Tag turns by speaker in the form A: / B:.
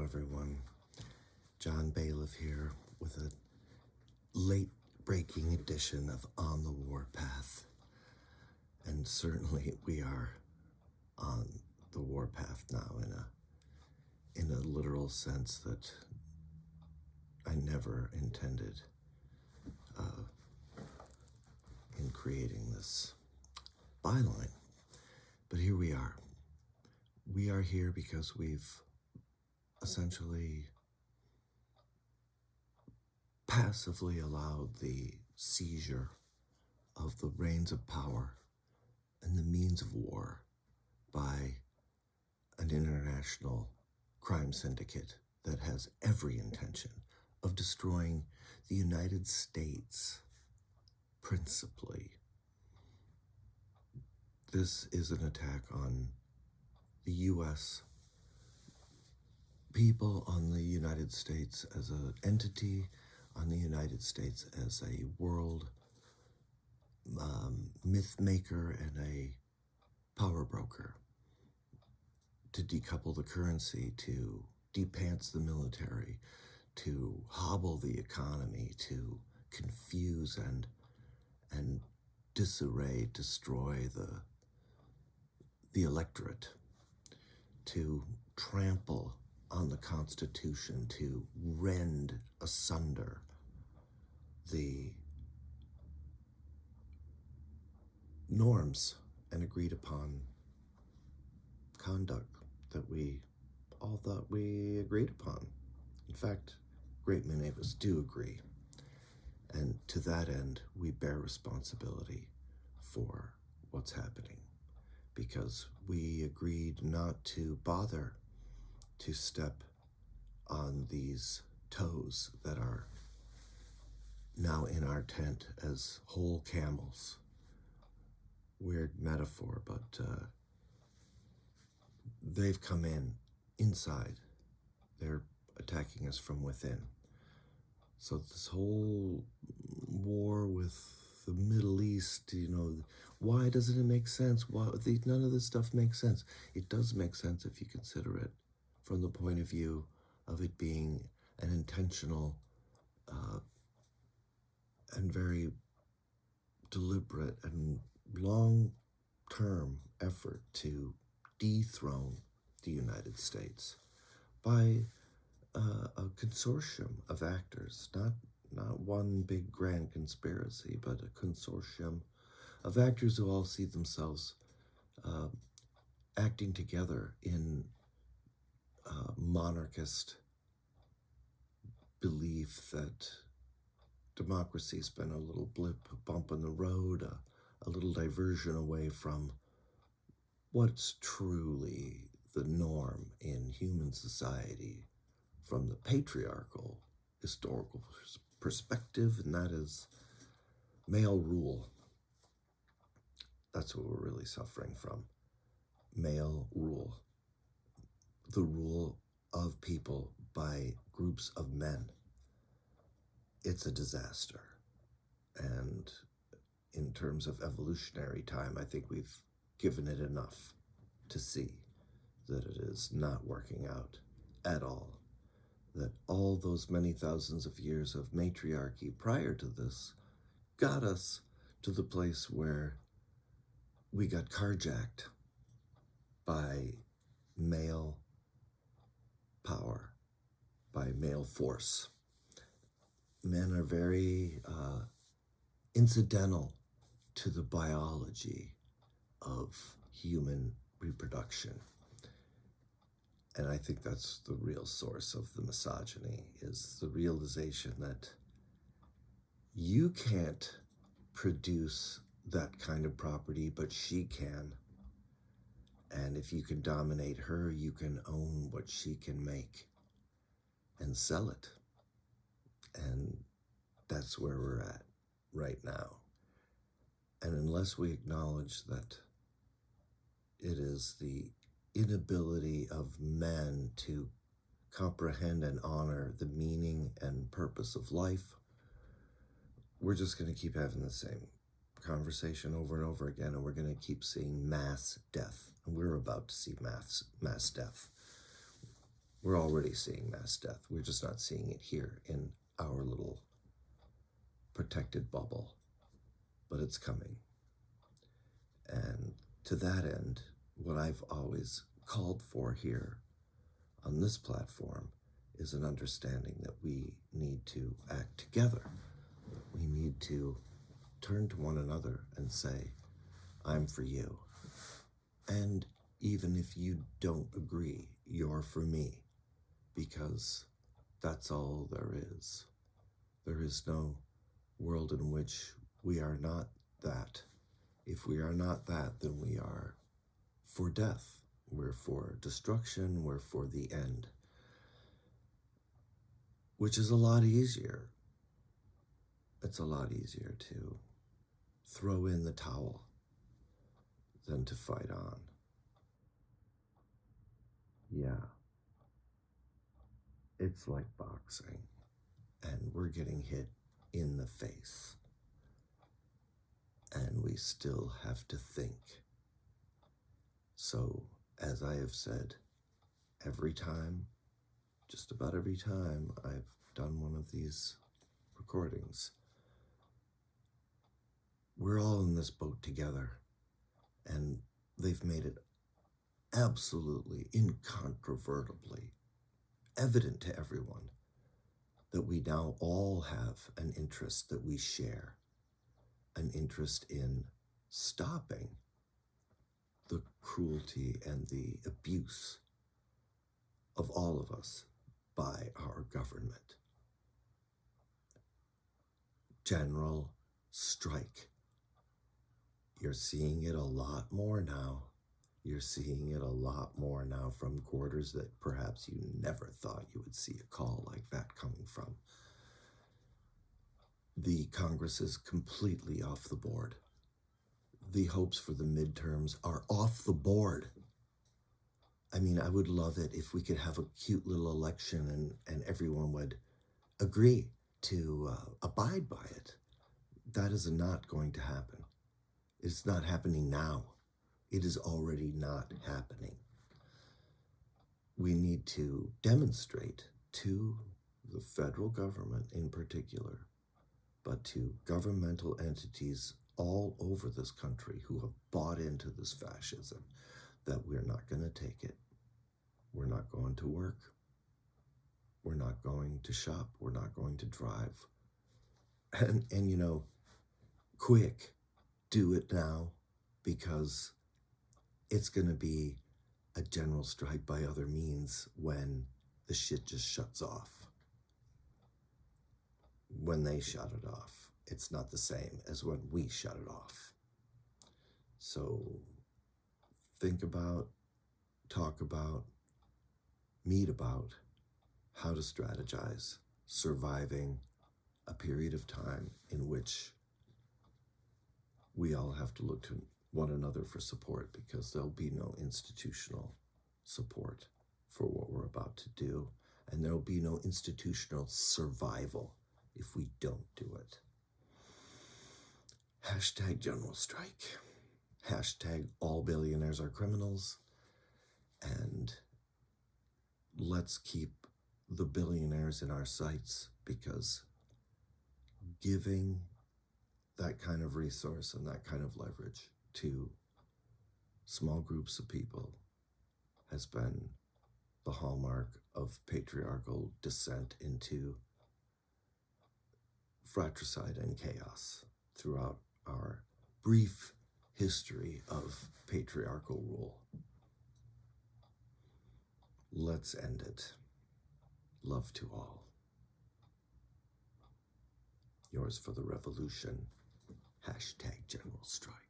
A: everyone. John Bailiff here with a late breaking edition of On the Warpath. And certainly we are on the warpath now in a literal sense that I never intended in creating this byline. But here we are. We are here because we've essentially passively allowed the seizure of the reins of power and the means of war by an international crime syndicate that has every intention of destroying the United States principally. This is an attack on the U.S. people, on the United States as an entity, on the United States as a world myth maker and a power broker, to decouple the currency, to depants the military, to hobble the economy, to confuse and disarray, destroy the electorate, to trample on the Constitution, to rend asunder the norms and agreed upon conduct that we all thought we agreed upon. In fact, a great many of us do agree. And to that end, we bear responsibility for what's happening, because we agreed not to bother to step on these toes that are now in our tent as whole camels. Weird metaphor, but they've come inside. They're attacking us from within. So this whole war with the Middle East, why doesn't it make sense? None of this stuff makes sense. It does make sense if you consider it from the point of view of it being an intentional and very deliberate and long-term effort to dethrone the United States by a consortium of actors, not one big grand conspiracy, but a consortium of actors who all see themselves acting together in monarchist belief that democracy's been a little blip, a bump in the road, a little diversion away from what's truly the norm in human society from the patriarchal historical perspective, and that is male rule. That's what we're really suffering from. Male rule. The rule of people by groups of men. It's a disaster. And in terms of evolutionary time, I think we've given it enough to see that it is not working out at all. That all those many thousands of years of matriarchy prior to this got us to the place where we got carjacked by male power, by male force. Men are very incidental to the biology of human reproduction. And I think that's the real source of the misogyny, is the realization that you can't produce that kind of property, but she can. And if you can dominate her, you can own what she can make and sell it. And that's where we're at right now. And unless we acknowledge that it is the inability of men to comprehend and honor the meaning and purpose of life, we're just going to keep having the same conversation over and over again, and we're going to keep seeing mass death. And we're about to see mass death. We're already seeing mass death. We're just not seeing it here in our little protected bubble, but it's coming. And to that end, what I've always called for here on this platform is an understanding that we need to act together. We need to turn to one another and say, I'm for you. And even if you don't agree, you're for me, because that's all there is. There is no world in which we are not that. If we are not that, then we are for death. We're for destruction. We're for the end, which is a lot easier. It's a lot easier to throw in the towel than to fight on. Yeah, it's like boxing, and we're getting hit in the face, and we still have to think. So, as I have said, every time, just about every time I've done one of these recordings, we're all in this boat together, and they've made it absolutely, incontrovertibly evident to everyone that we now all have an interest that we share, an interest in stopping the cruelty and the abuse of all of us by our government. General strike. You're seeing it a lot more now. You're seeing it a lot more now from quarters that perhaps you never thought you would see a call like that coming from. The Congress is completely off the board. The hopes for the midterms are off the board. I mean, I would love it if we could have a cute little election and everyone would agree to abide by it. That is not going to happen. It's not happening now. It is already not happening. We need to demonstrate to the federal government in particular, but to governmental entities all over this country who have bought into this fascism, that we're not going to take it. We're not going to work. We're not going to shop. We're not going to drive. And you know, quick, do it now, because it's going to be a general strike by other means when the shit just shuts off. When they shut it off, it's not the same as when we shut it off. So think about, talk about, meet about how to strategize surviving a period of time in which we all have to look to one another for support, because there'll be no institutional support for what we're about to do, and there'll be no institutional survival if we don't do it. Hashtag general strike. Hashtag all billionaires are criminals. And let's keep the billionaires in our sights, because giving that kind of resource and that kind of leverage to small groups of people has been the hallmark of patriarchal descent into fratricide and chaos throughout our brief history of patriarchal rule. Let's end it. Love to all. Yours for the revolution. Hashtag general strike.